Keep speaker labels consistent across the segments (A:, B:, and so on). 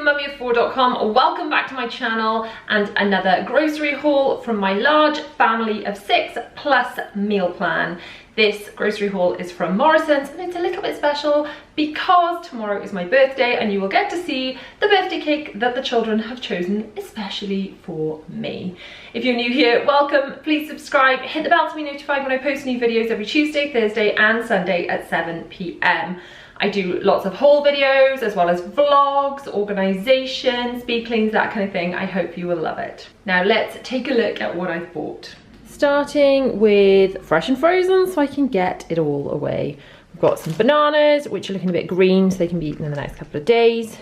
A: mummyoffour.com. Welcome back to my channel and another grocery haul from my large family of 6 plus meal plan. This grocery haul is from Morrison's and it's a little bit special because tomorrow is my birthday and you will get to see the birthday cake that the children have chosen especially for me. If you're new here, welcome, please subscribe, hit the bell to be notified when I post new videos every Tuesday, Thursday and Sunday at 7 p.m. I do lots of haul videos as well as vlogs, organisation, speed cleans, that kind of thing. I hope you will love it. Now let's take a look at what I've bought. Starting with fresh and frozen so I can get it all away. We've got some bananas, which are looking a bit green so they can be eaten in the next couple of days.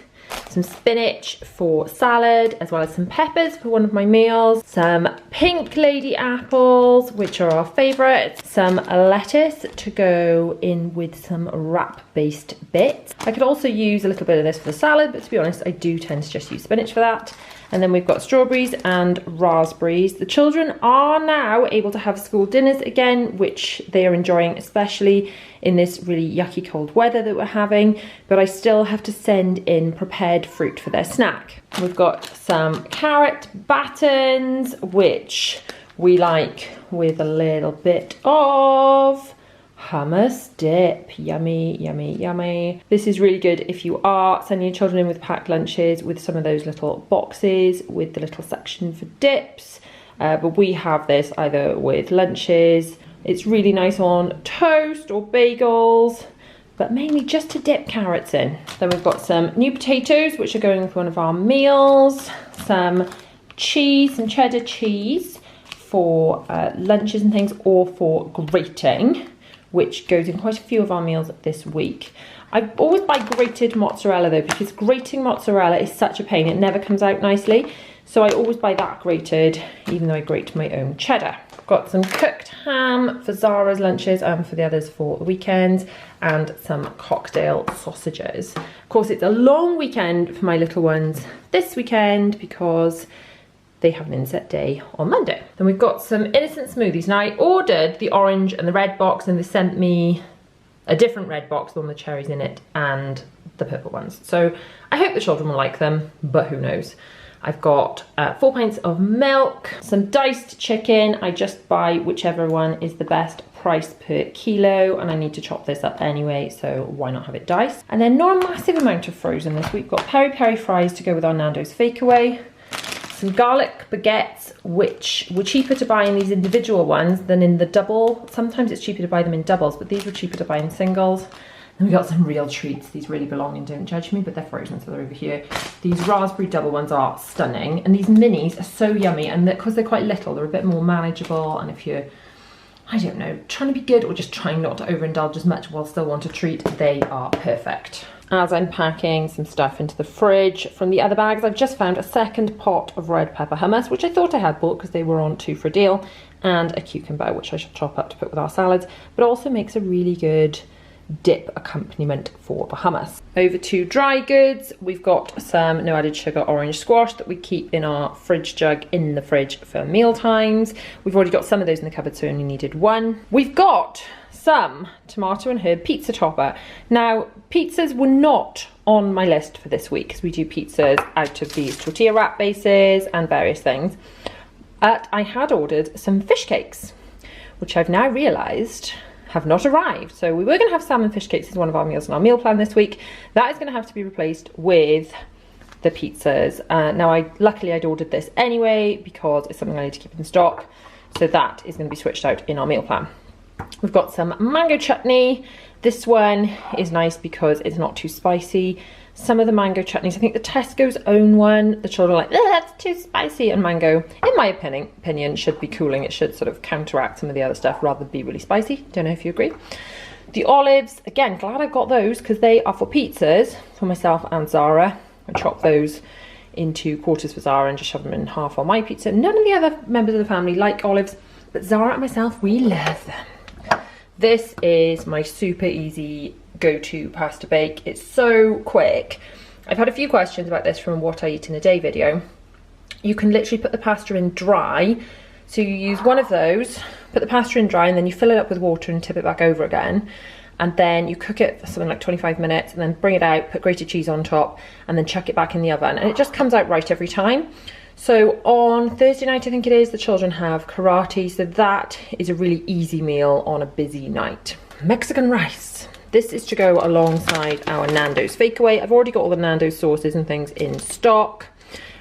A: Some spinach for salad, as well as some peppers for one of my meals. Some pink lady apples, which are our favourites. Some lettuce to go in with some wrap-based bits. I could also use a little bit of this for the salad, but to be honest, I do tend to just use spinach for that. And then we've got strawberries and raspberries. The children are now able to have school dinners again, which they are enjoying, especially in this really yucky cold weather that we're having. But I still have to send in prepared fruit for their snack. We've got some carrot battens, which we like with a little bit of hummus dip. Yummy, yummy, yummy. This is really good if you are sending your children in with packed lunches with some of those little boxes with the little section for dips. But we have this either with lunches. It's really nice on toast or bagels, but mainly just to dip carrots in. Then we've got some new potatoes, which are going with one of our meals. Some cheese, some cheddar cheese for lunches and things, or for grating, which goes in quite a few of our meals this week. I always buy grated mozzarella though, because grating mozzarella is such a pain. It never comes out nicely. So I always buy that grated, even though I grate my own cheddar. Got some cooked ham for Zara's lunches and for the others for the weekend, and some cocktail sausages. Of course, it's a long weekend for my little ones this weekend because they have an inset day on Monday. Then we've got some innocent smoothies. Now I ordered the orange and the red box and they sent me a different red box, the one with cherries in it, and the purple ones. So I hope the children will like them, but who knows. I've got 4 pints of milk, some diced chicken. I just buy whichever one is the best price per kilo, and I need to chop this up anyway, so why not have it diced? And then not a massive amount of frozen this week. We've got peri-peri fries to go with our Nando's Fakeaway. Some garlic baguettes, which were cheaper to buy in these individual ones than in the double. Sometimes it's cheaper to buy them in doubles, but these were cheaper to buy in singles. Then we got some real treats. These really belong in Don't Judge Me, but they're frozen, so they're over here. These raspberry double ones are stunning, and these minis are so yummy, and because they're quite little, they're a bit more manageable, and if you're, I don't know, trying to be good or just trying not to overindulge as much while still want a treat, they are perfect. As I'm packing some stuff into the fridge from the other bags, I've just found a second pot of red pepper hummus, which I thought I had bought because they were on 2 for a deal, and a cucumber, which I shall chop up to put with our salads, but also makes a really good dip accompaniment for the hummus. Over to dry goods, we've got some no added sugar orange squash that we keep in our fridge jug in the fridge for meal times. We've already got some of those in the cupboard, so only needed one. We've got some tomato and herb pizza topper. Now, pizzas were not on my list for this week because we do pizzas out of these tortilla wrap bases and various things. But I had ordered some fish cakes, which I've now realised have not arrived. So we were going to have salmon fish cakes as one of our meals in our meal plan this week. That is going to have to be replaced with the pizzas. Now, luckily I'd ordered this anyway because it's something I need to keep in stock. So that is going to be switched out in our meal plan. We've got some mango chutney. This one is nice because it's not too spicy. Some of the mango chutneys, I think the Tesco's own one, the children are like, that's too spicy, and mango, in my opinion, should be cooling. It should sort of counteract some of the other stuff rather than be really spicy. Don't know if you agree. The olives, again, glad I got those because they are for pizzas for myself and Zara. I chop those into quarters for Zara and just shove them in half on my pizza. None of the other members of the family like olives, but Zara and myself, we love them. This is my super easy go-to pasta bake. It's so quick. I've had a few questions about this from What I Eat in a Day video. You can literally put the pasta in dry. So you use one of those, put the pasta in dry, and then you fill it up with water and tip it back over again. and then you cook it for something like 25 minutes and then bring it out, put grated cheese on top, and then chuck it back in the oven, and it just comes out right every time. So on Thursday night, I think it is, the children have karate, so that is a really easy meal on a busy night. Mexican rice. This is to go alongside our Nando's Fakeaway. I've already got all the Nando's sauces and things in stock,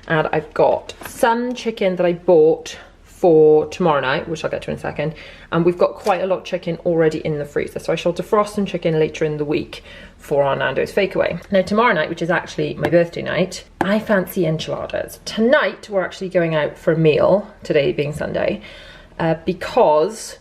A: and I've got some chicken that I bought for tomorrow night, which I'll get to in a second, and we've got quite a lot of chicken already in the freezer, so I shall defrost some chicken later in the week for our Nando's Fakeaway. Now tomorrow night, which is actually my birthday night, I fancy enchiladas. Tonight we're actually going out for a meal, today being Sunday, because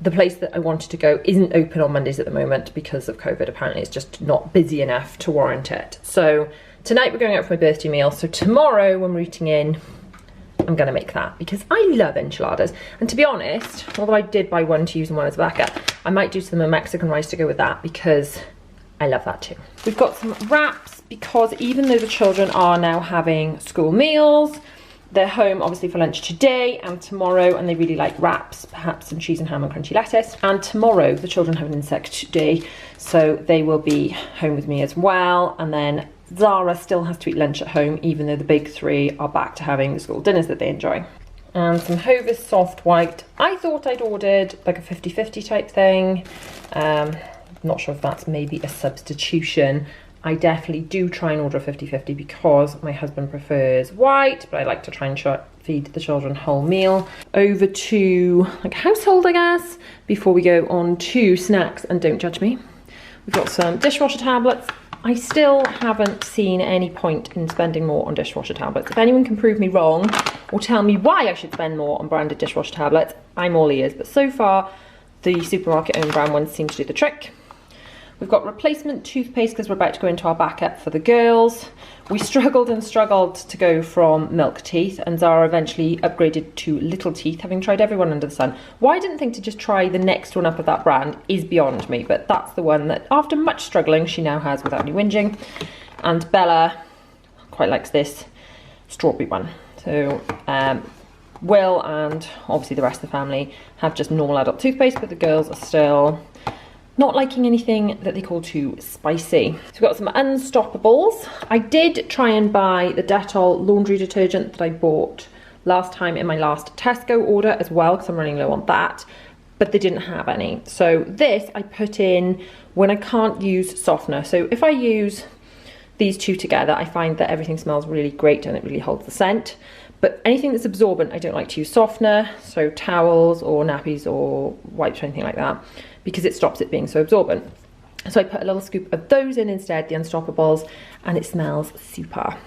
A: the place that I wanted to go isn't open on Mondays at the moment because of COVID. Apparently it's just not busy enough to warrant it. So tonight we're going out for my birthday meal, so tomorrow when we're eating in, I'm gonna make that because I love enchiladas. And to be honest, although I did buy one to use and one as a backup, I might do some Mexican rice to go with that because I love that too. We've got some wraps because even though the children are now having school meals, they're home obviously for lunch today and tomorrow, and they really like wraps, perhaps some cheese and ham and crunchy lettuce. And tomorrow the children have an insect day, so they will be home with me as well. And then Zara still has to eat lunch at home, even though the big three are back to having the school dinners that they enjoy. And some Hovis soft white. I thought I'd ordered like a 50-50 type thing. Not sure if that's maybe a substitution. I definitely do try and order a 50-50 because my husband prefers white, but I like to try and feed the children whole meal. Over to like household, I guess, before we go on to snacks, and don't judge me. We've got some dishwasher tablets. I still haven't seen any point in spending more on dishwasher tablets. If anyone can prove me wrong or tell me why I should spend more on branded dishwasher tablets, I'm all ears. But so far, the supermarket owned brand ones seem to do the trick. We've got replacement toothpaste because we're about to go into our backup for the girls. We struggled and struggled to go from milk teeth, and Zara eventually upgraded to little teeth, having tried everyone under the sun. Why I didn't think to just try the next one up of that brand is beyond me, but that's the one that after much struggling she now has without any whinging. And Bella quite likes this strawberry one. So Will and obviously the rest of the family have just normal adult toothpaste, but the girls are still not liking anything that they call too spicy. So we've got some Unstoppables. I did try and buy the Dettol laundry detergent that I bought last time in my last Tesco order as well, because I'm running low on that, but they didn't have any. So this I put in when I can't use softener. So if I use these two together, I find that everything smells really great and it really holds the scent. But anything that's absorbent, I don't like to use softener, so towels or nappies or wipes or anything like that, because it stops it being so absorbent. So I put a little scoop of those in instead, the Unstoppables, and it smells super.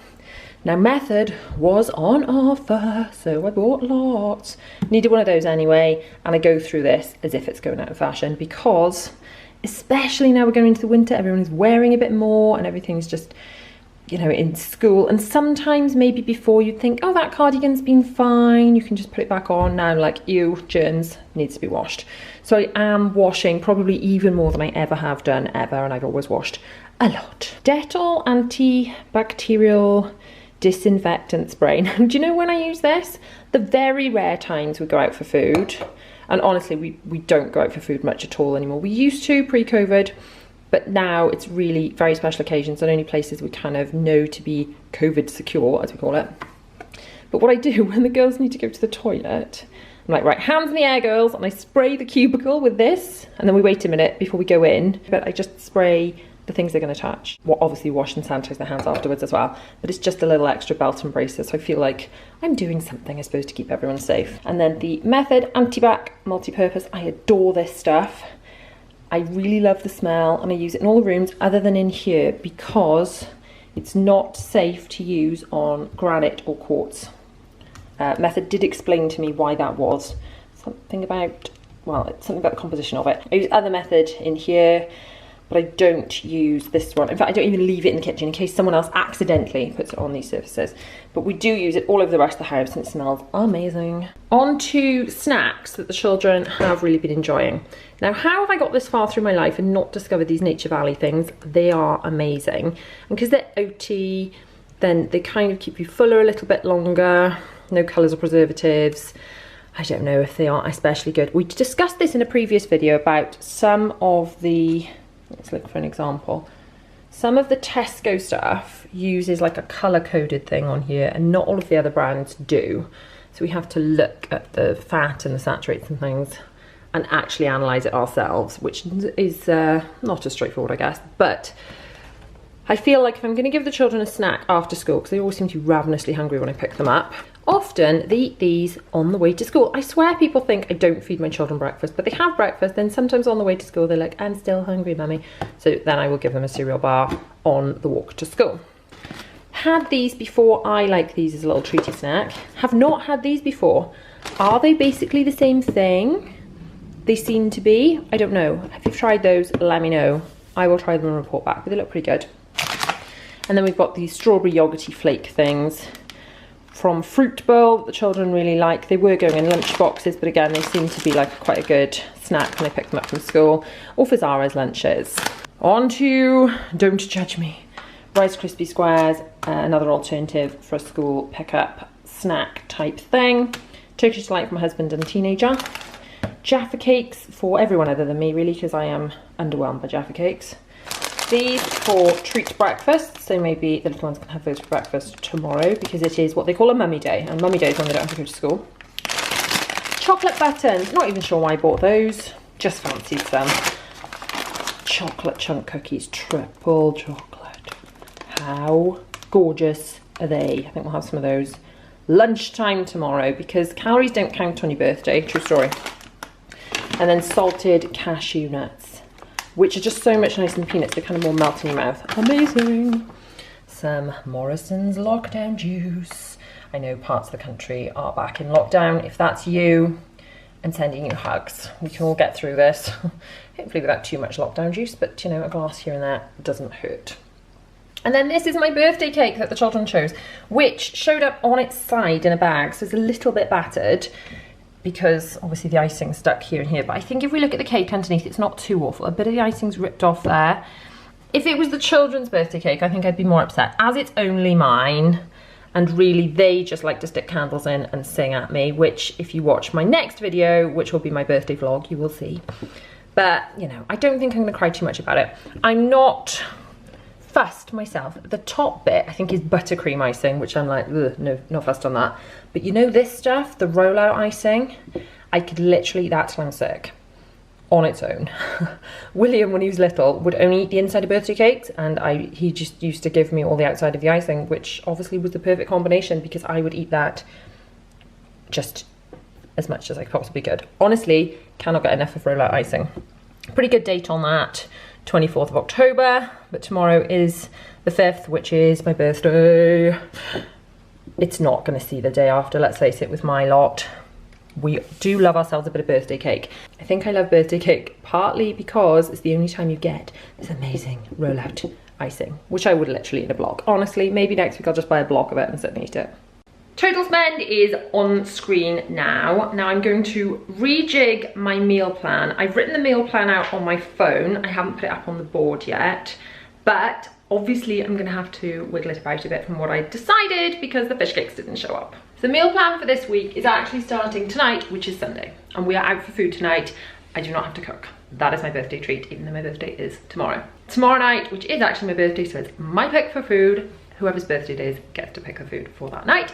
A: Now Method was on offer, so I bought lots. Needed one of those anyway, and I go through this as if it's going out of fashion because, especially now we're going into the winter, everyone is wearing a bit more and everything's just, you know, in school. And sometimes maybe before you'd think, oh, that cardigan's been fine, you can just put it back on. Now like, ew, germs, needs to be washed. So I am washing probably even more than I ever have done ever, and I've always washed a lot. Dettol antibacterial disinfectant spray. Now, do you know when I use this? The very rare times we go out for food, and honestly we don't go out for food much at all anymore. We used to pre-COVID, but now it's really very special occasions and only places we kind of know to be COVID secure, as we call it. But what I do when the girls need to go to the toilet, I'm like, right, hands in the air, girls, and I spray the cubicle with this, and then we wait a minute before we go in, but I just spray the things they're going to touch. Well, obviously wash and sanitize their hands afterwards as well, but it's just a little extra belt and braces, so I feel like I'm doing something, I suppose, to keep everyone safe. And then the Method Antibac Multi-Purpose. I adore this stuff. I really love the smell, and I use it in all the rooms other than in here because it's not safe to use on granite or quartz. Method did explain to me why that was. Something about, well, it's something about the composition of it. I use other Method in here, but I don't use this one. In fact, I don't even leave it in the kitchen in case someone else accidentally puts it on these surfaces. But we do use it all over the rest of the house and it smells amazing. On to snacks that the children have really been enjoying. Now, how have I got this far through my life and not discovered these Nature Valley things? They are amazing. And because they're oaty, then they kind of keep you fuller a little bit longer. No colours or preservatives. I don't know if they are especially good. We discussed this in a previous video about some of the, let's look for an example. Some of the Tesco stuff uses like a colour-coded thing on here, and not all of the other brands do. So we have to look at the fat and the saturates and things and actually analyse it ourselves, which is not as straightforward, I guess. But I feel like if I'm going to give the children a snack after school, because they always seem to be ravenously hungry when I pick them up, often they eat these on the way to school. I swear people think I don't feed my children breakfast, but they have breakfast, then sometimes on the way to school they're like, I'm still hungry, mummy. So then I will give them a cereal bar on the walk to school. Had these before. I like these as a little treaty snack. Have not had these before. Are they basically the same thing? They seem to be. I don't know. If you've tried those, let me know. I will try them and report back, but they look pretty good. And then we've got these strawberry yogurty flake things from Fruit Bowl that the children really like. They were going in lunch boxes, but again, they seem to be like quite a good snack when I pick them up from school, or for Zara's lunches. On to Don't Judge Me. Rice Krispie Squares, another alternative for a school pickup snack type thing. Turkish Delight for my husband and teenager. Jaffa cakes for everyone other than me, really, because I am underwhelmed by Jaffa cakes. These for treat breakfast, so maybe the little ones can have those for breakfast tomorrow, because it is what they call a mummy day, and mummy day is when they don't have to go to school. Chocolate buttons, not even sure why I bought those, just fancied some. Chocolate chunk cookies, triple chocolate. How gorgeous are they? I think we'll have some of those lunchtime tomorrow, because calories don't count on your birthday, true story. And then salted cashew nuts, which are just so much nicer than peanuts. They're kind of more melt in your mouth. Amazing. Some Morrison'S lockdown juice. I know parts of the country are back in lockdown. If that's you, I'm sending you hugs. We can all get through this. Hopefully without too much lockdown juice, but you know, a glass here and there doesn't hurt. And then this is my birthday cake that the children chose, which showed up on its side in a bag, so it's a little bit battered, because obviously the icing's stuck here and here. But I think if we look at the cake underneath, it's not too awful. A bit of the icing's ripped off there. If it was the children's birthday cake, I think I'd be more upset. As it's only mine, and really they just like to stick candles in and sing at me, which if you watch my next video, which will be my birthday vlog, you will see. But, you know, I don't think I'm gonna cry too much about it. I'm not fussed myself. The top bit I think is buttercream icing, which I'm like, ugh, no, not fussed on that. But you know this stuff, the rollout icing, I could literally eat that till I'm sick on its own. William, when he was little, would only eat the inside of birthday cakes, and he just used to give me all the outside of the icing, which obviously was the perfect combination, because I would eat that just as much as I possibly could. Honestly, cannot get enough of rollout icing. Pretty good date on that. 24th of October, but tomorrow is the 5th, which is my birthday. It's not going to see the day after, let's face it, with my lot. We do love ourselves a bit of birthday cake. I think I love birthday cake partly because it's the only time you get this amazing rollout icing, which I would literally eat a block. Honestly, maybe next week I'll just buy a block of it and sit and eat it. Total spend is on screen now. Now I'm going to rejig my meal plan. I've written the meal plan out on my phone. I haven't put it up on the board yet, but obviously I'm gonna have to wiggle it about a bit from what I decided, because the fish cakes didn't show up. So the meal plan for this week is actually starting tonight, which is Sunday, and we are out for food tonight. I do not have to cook. That is my birthday treat, even though my birthday is tomorrow. Tomorrow night, which is actually my birthday, so it's my pick for food. Whoever's birthday it is gets to pick the food for that night.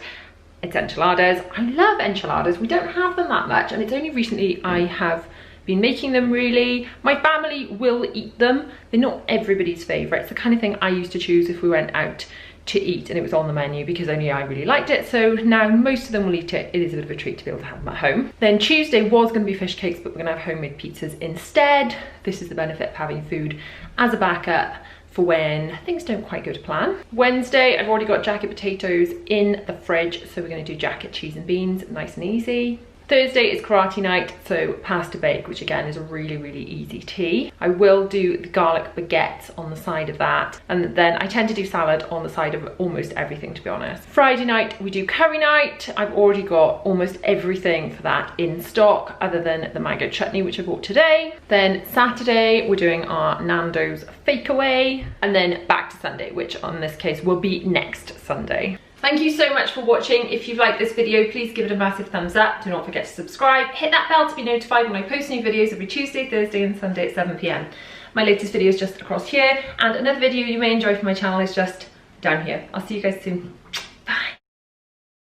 A: It's enchiladas. I love enchiladas. We don't have them that much, and it's only recently I have been making them, really. My family will eat them. They're not everybody's favourite. It's the kind of thing I used to choose if we went out to eat and it was on the menu, because only I really liked it. So now most of them will eat it. It is a bit of a treat to be able to have them at home. Then Tuesday was going to be fish cakes, but we're going to have homemade pizzas instead. This is the benefit of having food as a backup for when things don't quite go to plan. Wednesday, I've already got jacket potatoes in the fridge, so we're going to do jacket cheese and beans, nice and easy. Thursday is karate night, so pasta bake, which again is a really, really easy tea. I will do the garlic baguettes on the side of that, and then I tend to do salad on the side of almost everything, to be honest. Friday night, we do curry night. I've already got almost everything for that in stock, other than the mango chutney, which I bought today. Then Saturday, we're doing our Nando's fake away, and then back to Sunday, which on this case will be next Sunday. Thank you so much for watching. If you've liked this video, please give it a massive thumbs up. Do not forget to subscribe. Hit that bell to be notified when I post new videos every Tuesday, Thursday and Sunday at 7 p.m. My latest video is just across here, and another video you may enjoy from my channel is just down here. I'll see you guys soon.